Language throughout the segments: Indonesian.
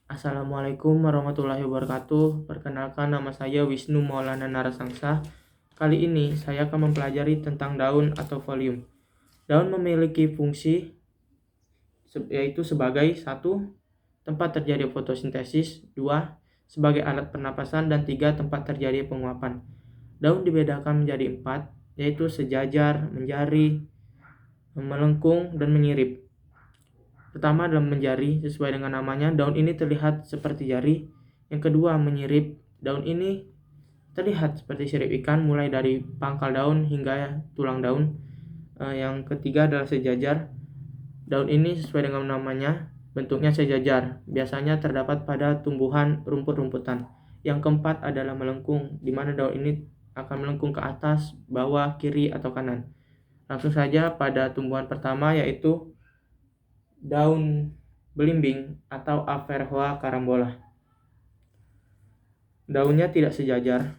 Assalamualaikum warahmatullahi wabarakatuh. Perkenalkan, nama saya Wisnu Maulana Narasangsa. Kali ini saya akan mempelajari tentang daun atau folium. Daun memiliki fungsi yaitu sebagai 1. Tempat terjadi fotosintesis, 2. Sebagai alat pernapasan, dan 3. Tempat terjadi penguapan. Daun dibedakan menjadi 4, yaitu sejajar, menjari, melengkung, dan menyirip. Pertama adalah menjari, sesuai dengan namanya, daun ini terlihat seperti jari. Yang kedua, menyirip, daun ini terlihat seperti sirip ikan mulai dari pangkal daun hingga tulang daun. Yang ketiga adalah sejajar, daun ini sesuai dengan namanya, bentuknya sejajar, biasanya terdapat pada tumbuhan rumput-rumputan. Yang keempat adalah melengkung, di mana daun ini akan melengkung ke atas, bawah, kiri, atau kanan. Langsung saja pada tumbuhan pertama, yaitu daun belimbing atau Averrhoa carambola. Daunnya tidak sejajar.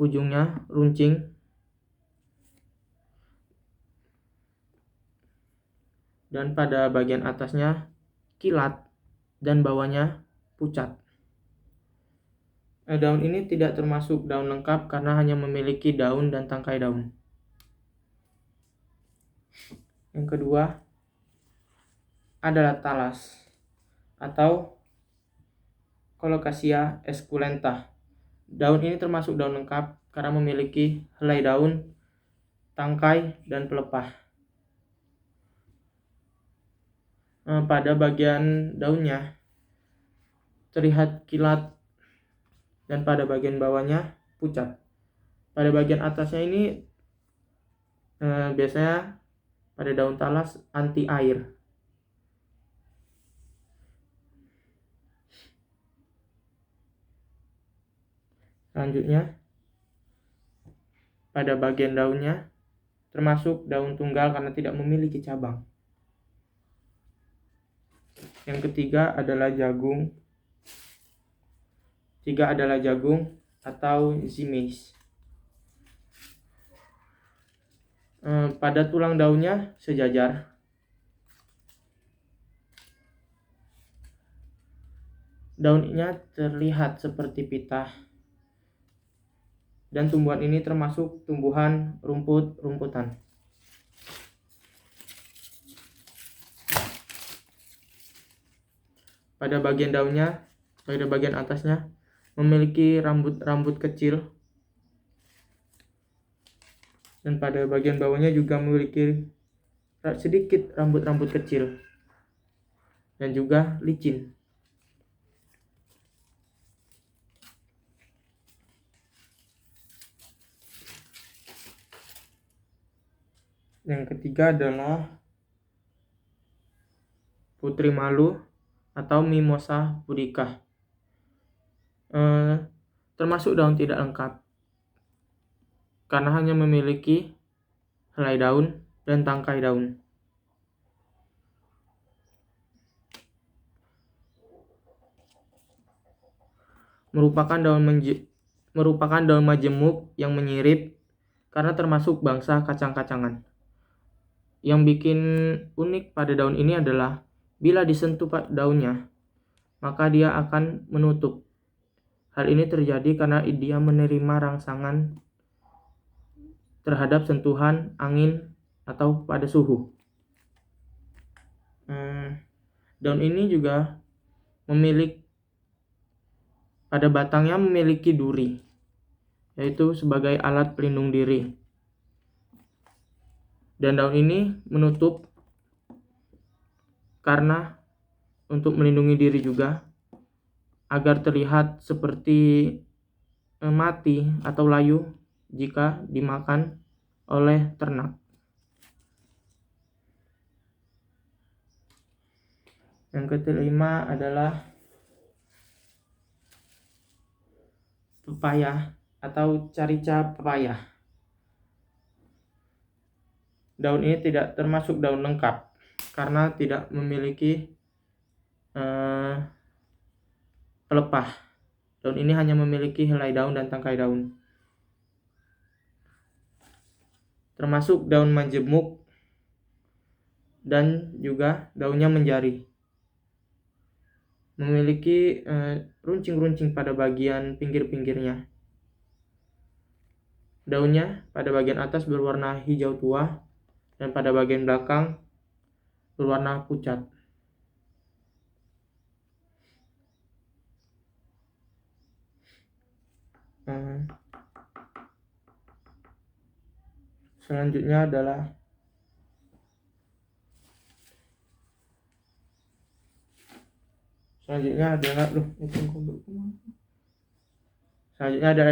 Ujungnya runcing dan pada bagian atasnya kilat dan bawahnya pucat. Daun ini tidak termasuk daun lengkap karena hanya memiliki daun dan tangkai daun. Yang kedua adalah talas atau Colocasia esculenta. Daun ini termasuk daun lengkap karena memiliki helai daun, tangkai, dan pelepah. Pada bagian daunnya terlihat kilat dan pada bagian bawahnya pucat. Pada bagian atasnya ini biasanya pada daun talas anti air. Selanjutnya pada bagian daunnya termasuk daun tunggal karena tidak memiliki cabang. Yang ketiga adalah jagung. Atau zimes. Pada tulang daunnya sejajar. Daunnya terlihat seperti pita. Dan tumbuhan ini termasuk tumbuhan rumput-rumputan. Pada bagian daunnya, pada bagian atasnya memiliki rambut-rambut kecil. Dan pada bagian bawahnya juga memiliki sedikit rambut-rambut kecil. Dan juga licin. Yang ketiga adalah putri malu atau Mimosa pudica. Termasuk daun tidak lengkap karena hanya memiliki helai daun dan tangkai daun. Merupakan daun majemuk yang menyirip karena termasuk bangsa kacang-kacangan. Yang bikin unik pada daun ini adalah bila disentuh daunnya, maka dia akan menutup. Hal ini terjadi karena dia menerima rangsangan terhadap sentuhan angin atau pada suhu. Daun ini juga pada batangnya memiliki duri, yaitu sebagai alat pelindung diri. Dan daun ini menutup karena untuk melindungi diri juga, agar terlihat seperti mati atau layu jika dimakan oleh ternak. Yang kelima adalah pepaya atau carica pepaya. Daun ini tidak termasuk daun lengkap karena tidak memiliki pelepah. Daun ini hanya memiliki helai daun dan tangkai daun. Termasuk daun majemuk dan juga daunnya menjari. Memiliki runcing-runcing pada bagian pinggir-pinggirnya. Daunnya pada bagian atas berwarna hijau tua dan pada bagian belakang berwarna pucat. Selanjutnya adalah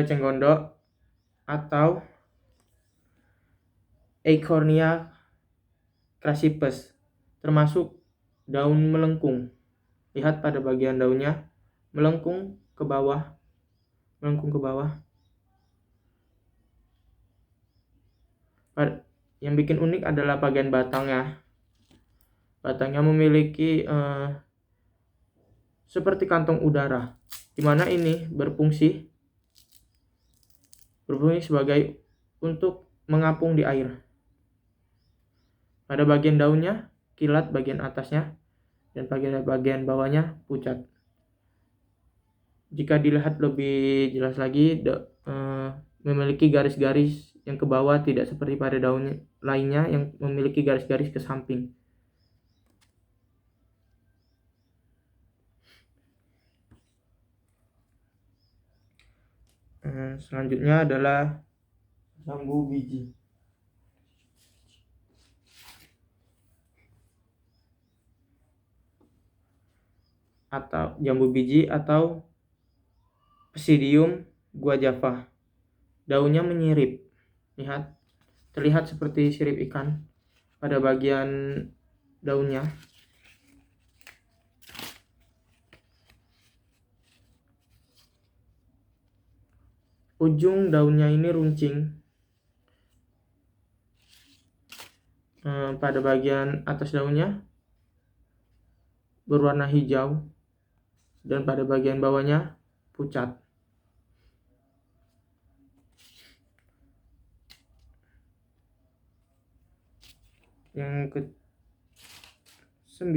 eceng gondok atau Eichhornia crassipes, termasuk daun melengkung. Lihat pada bagian daunnya melengkung ke bawah. Yang bikin unik adalah bagian batangnya. Batangnya memiliki seperti kantong udara, di mana ini berfungsi sebagai untuk mengapung di air. Pada bagian daunnya kilat bagian atasnya dan bagian bawahnya pucat. Jika dilihat lebih jelas lagi, memiliki garis-garis yang ke bawah, tidak seperti pada daun lainnya yang memiliki garis-garis ke samping. Selanjutnya adalah jambu biji atau Psidium guajava. Daunnya menyirip. Terlihat seperti sirip ikan pada bagian daunnya. Ujung daunnya ini runcing. Pada bagian atas daunnya berwarna hijau dan pada bagian bawahnya pucat. Yang ke-9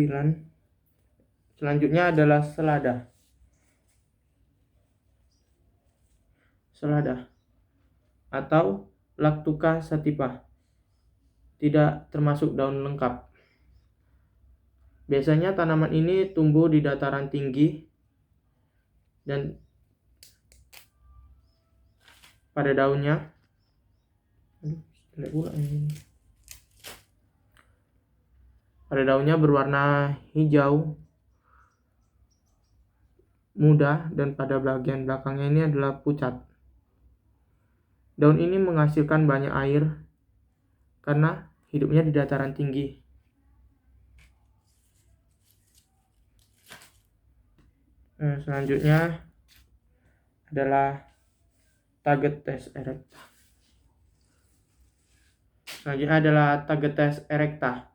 selanjutnya adalah selada atau Lactuca sativa. Tidak termasuk daun lengkap. Biasanya tanaman ini tumbuh di dataran tinggi dan pada daunnya berwarna hijau muda dan pada bagian belakangnya ini adalah pucat. Daun ini menghasilkan banyak air karena hidupnya di dataran tinggi. Selanjutnya adalah Tagetes erecta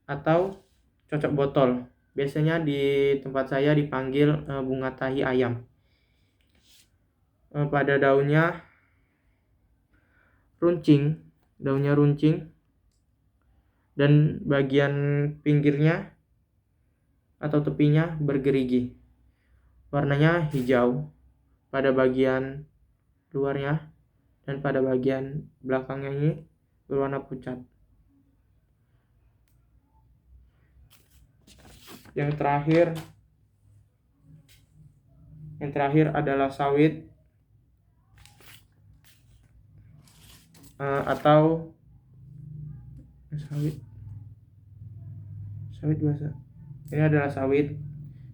atau cocok botol. Biasanya di tempat saya dipanggil bunga tahi ayam. Pada daunnya runcing dan bagian pinggirnya atau tepinya bergerigi. Warnanya hijau pada bagian luarnya dan pada bagian belakangnya ini berwarna pucat. Yang terakhir adalah sawit atau sawit biasa. Ini adalah sawit.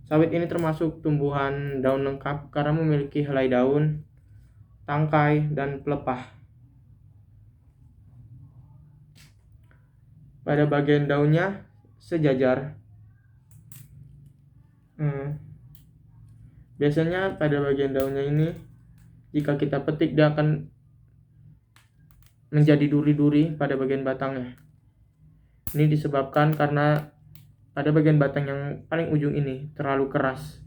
Sawit ini termasuk tumbuhan daun lengkap karena memiliki helai daun, tangkai, dan pelepah. Pada bagian daunnya sejajar. Biasanya pada bagian daunnya ini, jika kita petik, dia akan menjadi duri-duri pada bagian batangnya. Ini disebabkan karena pada bagian batang yang paling ujung ini terlalu keras.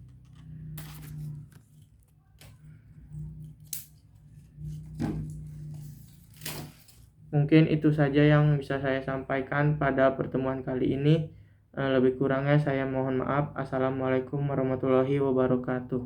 Mungkin itu saja yang bisa saya sampaikan pada pertemuan kali ini. Lebih kurangnya saya mohon maaf. Assalamualaikum warahmatullahi wabarakatuh.